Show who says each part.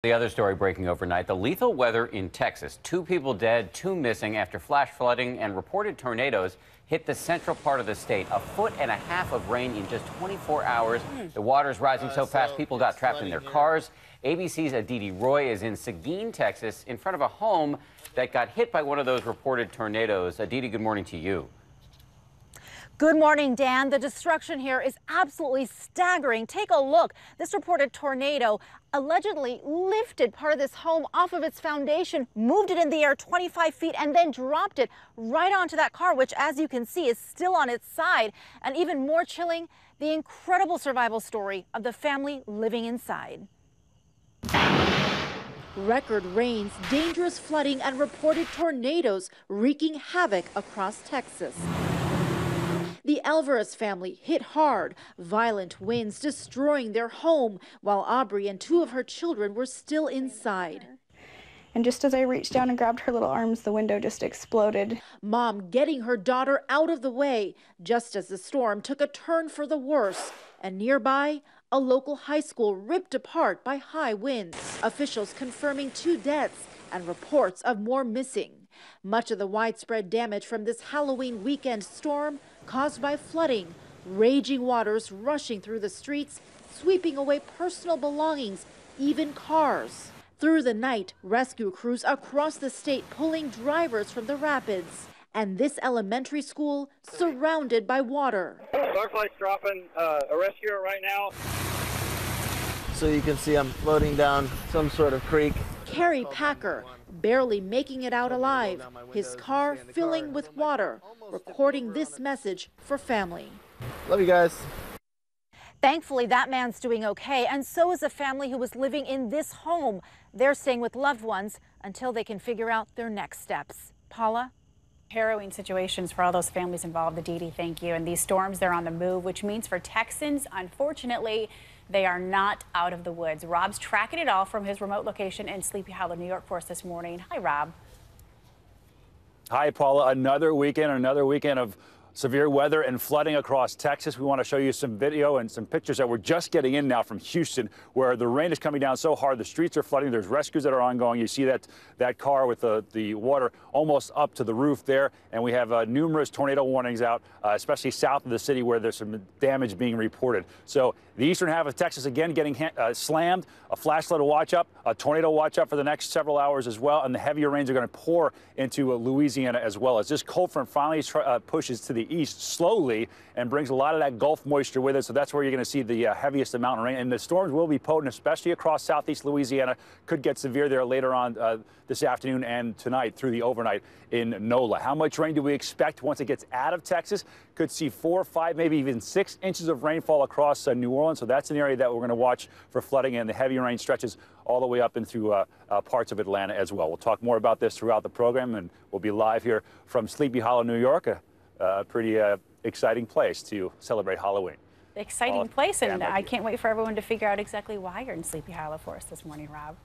Speaker 1: The other story breaking overnight, the lethal weather in Texas. 2 people dead, 2 missing after flash flooding and reported tornadoes hit the central part of the state. 1.5 feet of rain in just 24 hours. The water's rising so fast, people got trapped in their cars. ABC's Aditi Roy is in Seguin, Texas, in front of a home that got hit by one of those reported tornadoes. Aditi, good morning to you.
Speaker 2: Good morning, Dan. The destruction here is absolutely staggering. Take a look. This reported tornado allegedly lifted part of this home off of its foundation, moved it in the air 25 feet, and then dropped it right onto that car, which, as you can see, is still on its side. And even more chilling, the incredible survival story of the family living inside. Record rains, dangerous flooding, and reported tornadoes wreaking havoc across Texas. The Alvarez family hit hard, violent winds destroying their home, while Aubrey and 2 of her children were still inside.
Speaker 3: And just as I reached down and grabbed her little arms, the window just exploded.
Speaker 2: Mom getting her daughter out of the way, just as the storm took a turn for the worse. And nearby, a local high school ripped apart by high winds. Officials confirming 2 deaths and reports of more missing. Much of the widespread damage from this Halloween weekend storm caused by flooding, raging waters rushing through the streets, sweeping away personal belongings, even cars. Through the night, rescue crews across the state pulling drivers from the rapids. And this elementary school surrounded by water.
Speaker 4: Starflight's dropping a rescuer right now.
Speaker 5: So you can see I'm floating down some sort of creek.
Speaker 2: Carrie Packer barely making it out alive, his car filling with water, recording this message for family.
Speaker 5: Love you guys.
Speaker 2: Thankfully, that man's doing okay, and so is a family who was living in this home. They're staying with loved ones until they can figure out their next steps. Paula?
Speaker 6: Harrowing situations for all those families involved. Aditi, thank you. And these storms, they're on the move, which means for Texans, unfortunately, they are not out of the woods. Rob's tracking it all from his remote location in Sleepy Hollow, New York for us this morning. Hi, Rob.
Speaker 7: Hi, Paula. Another weekend of severe weather and flooding across Texas. We want to show you some video and some pictures that we're just getting in now from Houston, where the rain is coming down so hard the streets are flooding. There's rescues that are ongoing. You see that car with the water almost up to the roof there, and we have numerous tornado warnings out, especially south of the city where there's some damage being reported. So the eastern half of Texas again getting slammed. A flash flood watch up, a tornado watch up for the next several hours as well, and the heavier rains are going to pour into Louisiana as well as this cold front finally pushes to the east slowly and brings a lot of that Gulf moisture with it. So that's where you're going to see the heaviest amount of rain. And the storms will be potent, especially across southeast Louisiana. Could get severe there later on this afternoon and tonight through the overnight in NOLA. How much rain do we expect once it gets out of Texas? Could see 4, 5, maybe even 6 inches of rainfall across New Orleans. So that's an area that we're going to watch for flooding, and the heavy rain stretches all the way up into parts of Atlanta as well. We'll talk more about this throughout the program, and we'll be live here from Sleepy Hollow, New York. A pretty exciting place to celebrate Halloween.
Speaker 6: Exciting place, and I can't wait for everyone to figure out exactly why you're in Sleepy Hollow for us this morning, Rob.